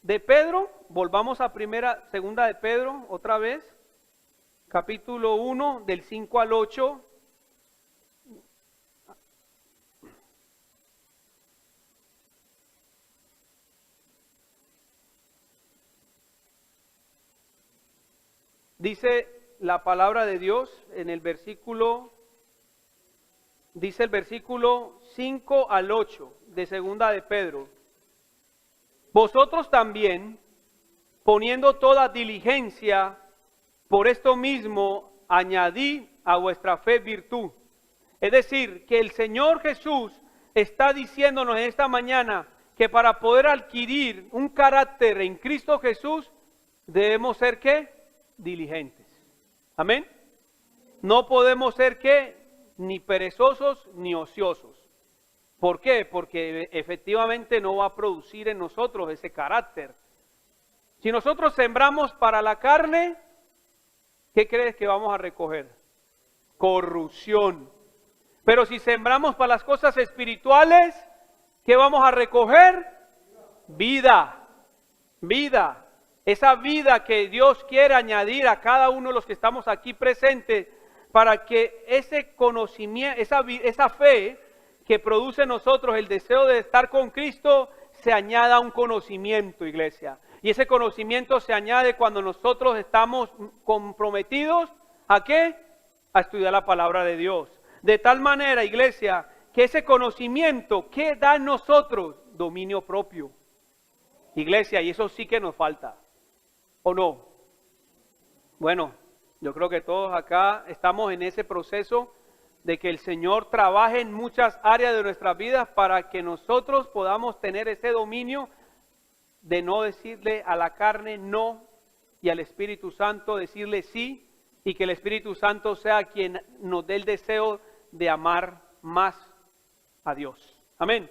de Pedro. Volvamos a Segunda de Pedro, otra vez. Capítulo 1, del 5 al 8. Dice la palabra de Dios en el versículo, dice el versículo 5 al 8 de Segunda de Pedro. Vosotros también, poniendo toda diligencia, por esto mismo añadid a vuestra fe virtud. Es decir, que el Señor Jesús está diciéndonos en esta mañana que para poder adquirir un carácter en Cristo Jesús, debemos ser ¿qué? Diligentes. Amén. No podemos ser ¿qué? Ni perezosos ni ociosos. ¿Por qué? Porque efectivamente no va a producir en nosotros ese carácter. Si nosotros sembramos para la carne, ¿qué crees que vamos a recoger? Corrupción. Pero si sembramos para las cosas espirituales, ¿qué vamos a recoger? Vida. Vida. Esa vida que Dios quiere añadir a cada uno de los que estamos aquí presentes para que ese conocimiento, esa fe que produce en nosotros el deseo de estar con Cristo se añada a un conocimiento, iglesia. Y ese conocimiento se añade cuando nosotros estamos comprometidos ¿a qué? A estudiar la palabra de Dios. De tal manera, iglesia, que ese conocimiento, ¿qué da en nosotros? Dominio propio. Iglesia, y eso sí que nos falta. ¿O no? Bueno, yo creo que todos acá estamos en ese proceso de que el Señor trabaje en muchas áreas de nuestras vidas para que nosotros podamos tener ese dominio de no decirle a la carne no y al Espíritu Santo decirle sí, y que el Espíritu Santo sea quien nos dé el deseo de amar más a Dios. Amén.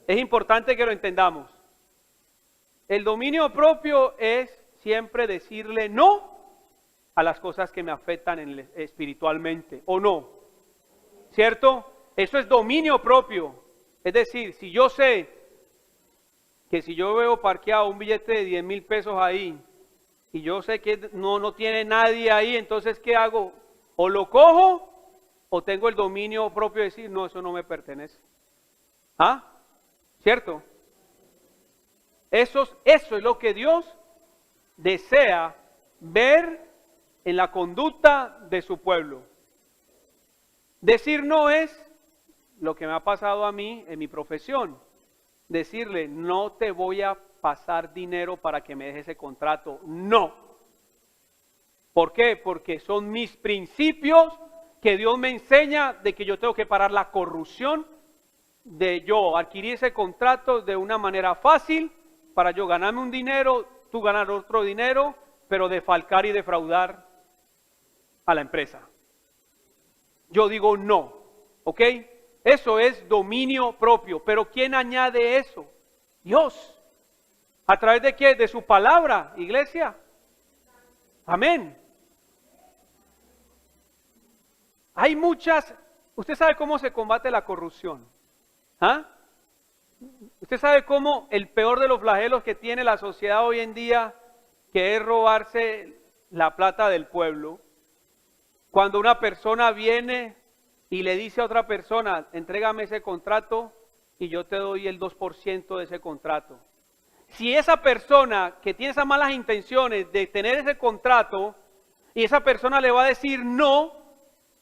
Es importante que lo entendamos. El dominio propio es siempre decirle no a las cosas que me afectan espiritualmente, ¿o no? ¿Cierto? Eso es dominio propio. Es decir, si yo sé que si yo veo parqueado un billete de 10,000 pesos ahí, y yo sé que no tiene nadie ahí, entonces ¿qué hago? O lo cojo, o tengo el dominio propio de decir, no, eso no me pertenece. ¿Ah? ¿Cierto? Eso es lo que Dios desea ver en la conducta de su pueblo. Decir no es lo que me ha pasado a mí en mi profesión. Decirle, no te voy a pasar dinero para que me dejes ese contrato. No. ¿Por qué? Porque son mis principios que Dios me enseña de que yo tengo que parar la corrupción, de yo adquirir ese contrato de una manera fácil para yo ganarme un dinero, tú ganar otro dinero, pero defalcar y defraudar a la empresa. Yo digo no, ¿ok? Eso es dominio propio. Pero ¿quién añade eso? Dios. ¿A través de qué? De su palabra, iglesia. Amén. Hay muchas... ¿Usted sabe cómo se combate la corrupción? ¿Ah? ¿Usted sabe cómo el peor de los flagelos que tiene la sociedad hoy en día, que es robarse la plata del pueblo? Cuando una persona viene y le dice a otra persona, entrégame ese contrato y yo te doy el 2% de ese contrato. Si esa persona que tiene esas malas intenciones de tener ese contrato y esa persona le va a decir no,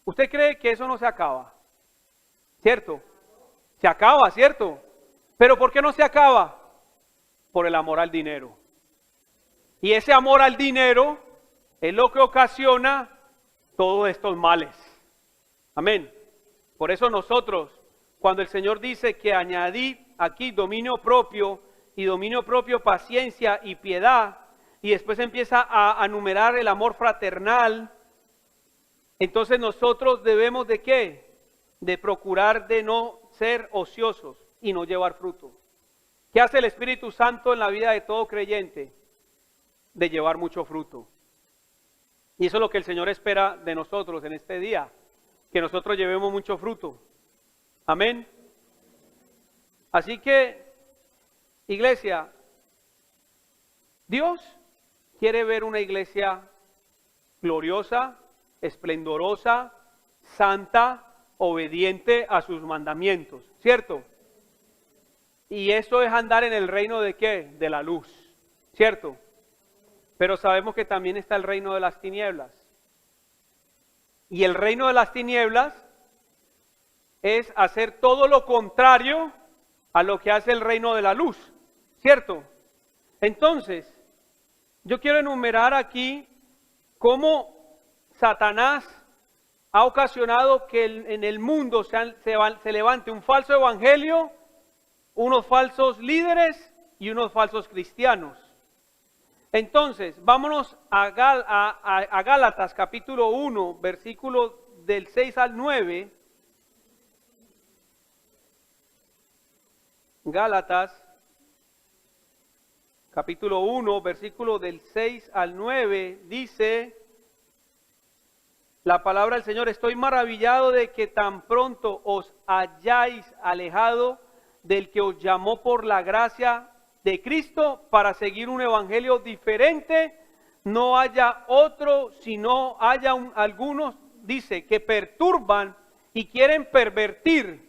¿usted cree que eso no se acaba? ¿Cierto? Se acaba, ¿cierto? ¿Pero por qué no se acaba? Por el amor al dinero. Y ese amor al dinero es lo que ocasiona todos estos males. Amén. Por eso nosotros, cuando el Señor dice que añadid aquí dominio propio, y dominio propio paciencia y piedad, y después empieza a enumerar el amor fraternal, entonces nosotros debemos ¿de qué? De procurar de no ser ociosos y no llevar fruto. ¿Qué hace el Espíritu Santo en la vida de todo creyente? De llevar mucho fruto. Y eso es lo que el Señor espera de nosotros en este día, que nosotros llevemos mucho fruto. Amén. Así que, iglesia, Dios quiere ver una iglesia gloriosa, esplendorosa, santa, obediente a sus mandamientos, ¿cierto? Y eso es andar en el reino de ¿qué? De la luz, ¿cierto? Pero sabemos que también está el reino de las tinieblas. Y el reino de las tinieblas es hacer todo lo contrario a lo que hace el reino de la luz, ¿cierto? Entonces, yo quiero enumerar aquí cómo Satanás ha ocasionado que en el mundo se levante un falso evangelio, unos falsos líderes y unos falsos cristianos. Entonces, vámonos a Gálatas capítulo 1, versículo del 6 al 9. Gálatas capítulo 1, versículo del 6 al 9, dice la palabra del Señor: estoy maravillado de que tan pronto os hayáis alejado del que os llamó por la gracia de Cristo para seguir un evangelio diferente. No haya otro, sino haya algunos, dice, que perturban y quieren pervertir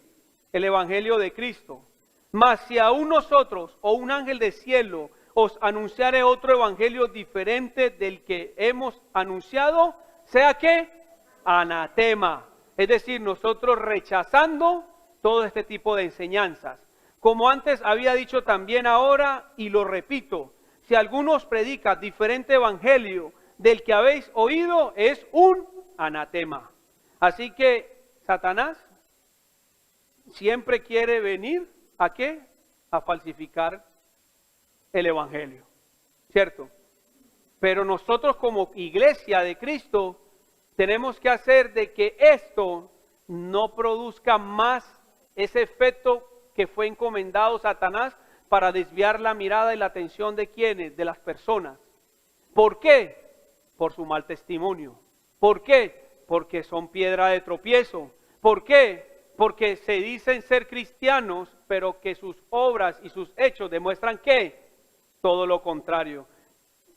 el evangelio de Cristo. Mas si aún nosotros o un ángel de cielo os anunciare otro evangelio diferente del que hemos anunciado, sea que anatema. Es decir, nosotros rechazando todo este tipo de enseñanzas. Como antes había dicho también ahora, y lo repito, si alguno os predica diferente evangelio del que habéis oído, es un anatema. Así que Satanás siempre quiere venir ¿a qué? A falsificar el evangelio, ¿cierto? Pero nosotros como iglesia de Cristo tenemos que hacer de que esto no produzca más ese efecto que fue encomendado Satanás para desviar la mirada y la atención de quienes, de las personas. ¿Por qué? Por su mal testimonio. ¿Por qué? Porque son piedra de tropiezo. ¿Por qué? Porque se dicen ser cristianos, pero que sus obras y sus hechos demuestran que todo lo contrario.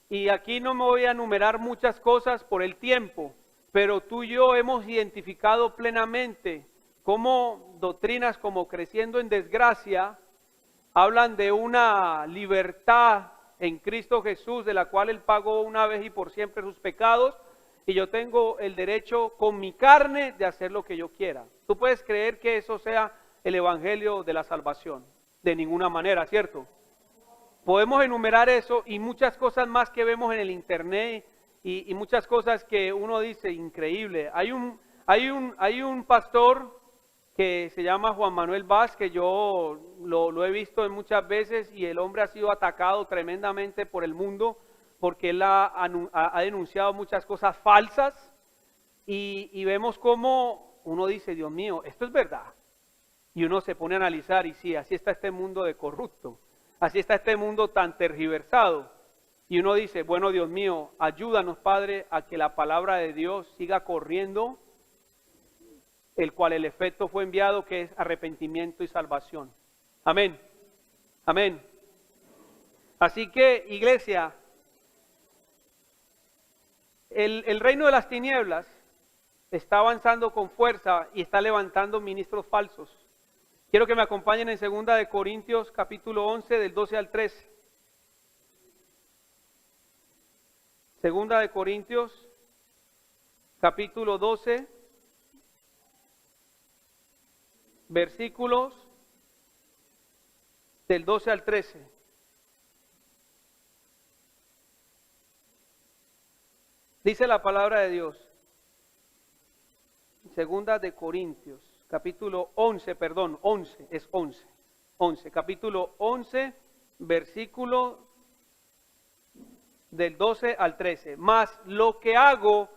Y aquí no me voy a enumerar muchas cosas por el tiempo, pero tú y yo hemos identificado plenamente cómo doctrinas como Creciendo en Desgracia hablan de una libertad en Cristo Jesús, de la cual Él pagó una vez y por siempre sus pecados, y yo tengo el derecho con mi carne de hacer lo que yo quiera. Tú puedes creer que eso sea el evangelio de la salvación, de ninguna manera, ¿cierto? Podemos enumerar eso y muchas cosas más que vemos en el internet y muchas cosas que uno dice increíble. Hay un pastor que se llama Juan Manuel Vaz, que yo lo he visto muchas veces, y el hombre ha sido atacado tremendamente por el mundo porque él ha denunciado muchas cosas falsas, y vemos cómo uno dice, Dios mío, esto es verdad. Y uno se pone a analizar y sí, así está este mundo de corrupto, así está este mundo tan tergiversado. Y uno dice, bueno, Dios mío, ayúdanos, Padre, a que la palabra de Dios siga corriendo, el cual el efecto fue enviado, que es arrepentimiento y salvación. Amén. Amén. Así que, iglesia, el reino de las tinieblas está avanzando con fuerza y está levantando ministros falsos. Quiero que me acompañen en 2 de Corintios capítulo 11 del 12 al 13. 2 de Corintios capítulo 12 versículos del 12 al 13. Dice la palabra de Dios. 2 de Corintios, capítulo 11, perdón, 11, es 11. 11, capítulo 11, versículo del 12 al 13. Mas lo que hago,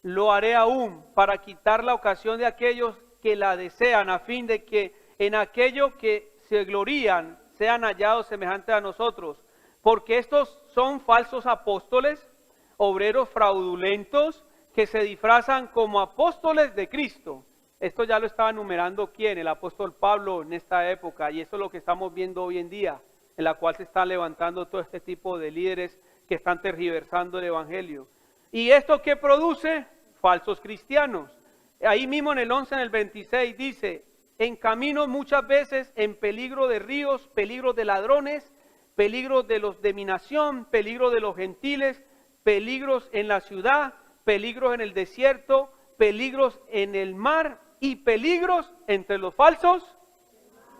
lo haré aún para quitar la ocasión de aquellos que la desean, a fin de que en aquello que se glorían sean hallados semejantes a nosotros. Porque estos son falsos apóstoles, obreros fraudulentos, que se disfrazan como apóstoles de Cristo. Esto ya lo estaba enumerando ¿quién? El apóstol Pablo en esta época, y eso es lo que estamos viendo hoy en día, en la cual se está levantando todo este tipo de líderes que están tergiversando el evangelio. ¿Y esto qué produce? Falsos cristianos. Ahí mismo en el 11, en el 26 dice, en camino muchas veces en peligro de ríos, peligro de ladrones, peligro de los de mi nación, peligro de los gentiles, peligros en la ciudad, peligros en el desierto, peligros en el mar y peligros entre los falsos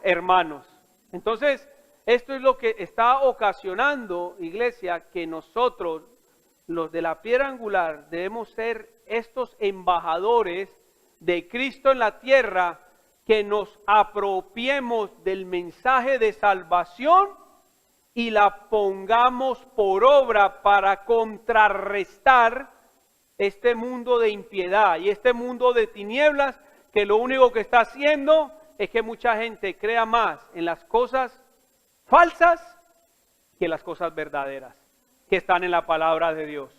hermanos. Entonces, esto es lo que está ocasionando, iglesia, que nosotros, los de la piedra angular, debemos ser estos embajadores de Cristo en la tierra, que nos apropiemos del mensaje de salvación y la pongamos por obra para contrarrestar este mundo de impiedad y este mundo de tinieblas, que lo único que está haciendo es que mucha gente crea más en las cosas falsas que las cosas verdaderas que están en la palabra de Dios.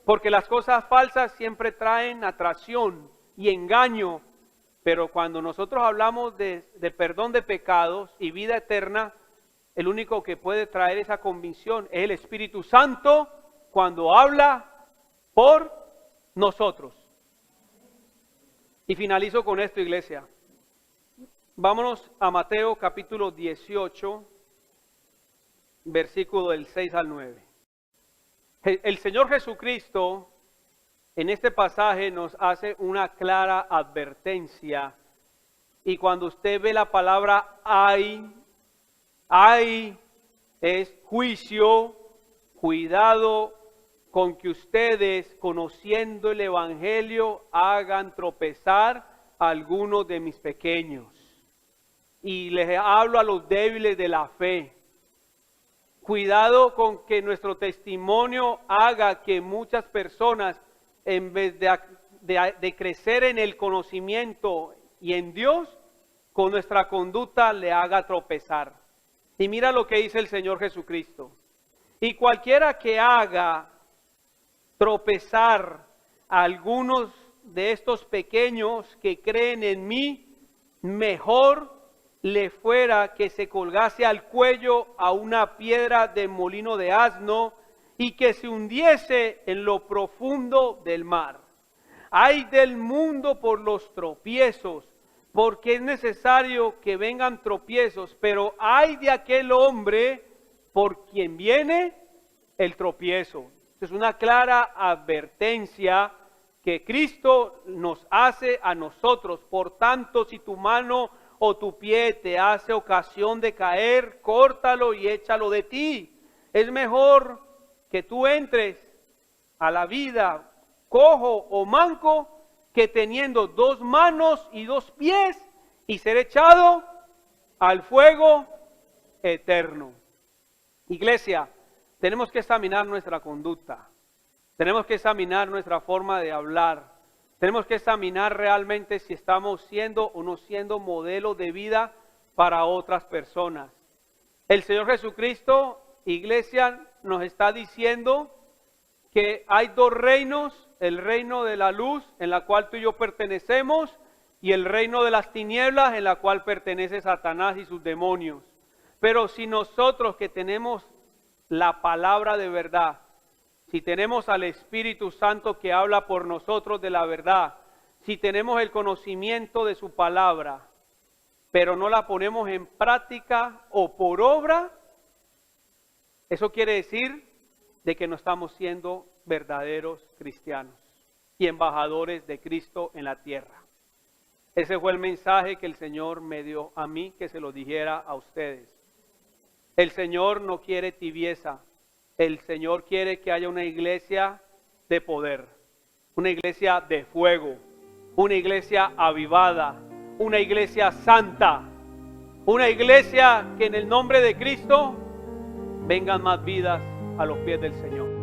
Porque las cosas falsas siempre traen atracción y engaño, pero cuando nosotros hablamos de perdón de pecados y vida eterna, el único que puede traer esa convicción es el Espíritu Santo cuando habla por nosotros. Y finalizo con esto, iglesia. Vámonos a Mateo capítulo 18, versículo del 6 al 9. El Señor Jesucristo en este pasaje nos hace una clara advertencia. Y cuando usted ve la palabra hay es juicio, cuidado con que ustedes, conociendo el Evangelio, hagan tropezar a algunos de mis pequeños. Y les hablo a los débiles de la fe. Cuidado con que nuestro testimonio haga que muchas personas, en vez de crecer en el conocimiento y en Dios, con nuestra conducta le haga tropezar. Y mira lo que dice el Señor Jesucristo. Y cualquiera que haga tropezar a algunos de estos pequeños que creen en mí, mejor le fuera que se colgase al cuello a una piedra de molino de asno y que se hundiese en lo profundo del mar. Ay del mundo por los tropiezos, porque es necesario que vengan tropiezos, pero ay de aquel hombre por quien viene el tropiezo. Es una clara advertencia que Cristo nos hace a nosotros. Por tanto, si tu mano o tu pie te hace ocasión de caer, córtalo y échalo de ti. Es mejor que tú entres a la vida cojo o manco, que teniendo 2 manos y 2 pies y ser echado al fuego eterno. Iglesia, tenemos que examinar nuestra conducta, tenemos que examinar nuestra forma de hablar, tenemos que examinar realmente si estamos siendo o no siendo modelo de vida para otras personas. El Señor Jesucristo, iglesia, nos está diciendo que hay 2 reinos, el reino de la luz en la cual tú y yo pertenecemos y el reino de las tinieblas en la cual pertenece Satanás y sus demonios. Pero si nosotros que tenemos la palabra de verdad, si tenemos al Espíritu Santo que habla por nosotros de la verdad, si tenemos el conocimiento de su palabra, pero no la ponemos en práctica o por obra, eso quiere decir de que no estamos siendo verdaderos cristianos y embajadores de Cristo en la tierra. Ese fue el mensaje que el Señor me dio a mí, que se lo dijera a ustedes. El Señor no quiere tibieza. El Señor quiere que haya una iglesia de poder, una iglesia de fuego, una iglesia avivada, una iglesia santa, una iglesia que en el nombre de Cristo vengan más vidas a los pies del Señor.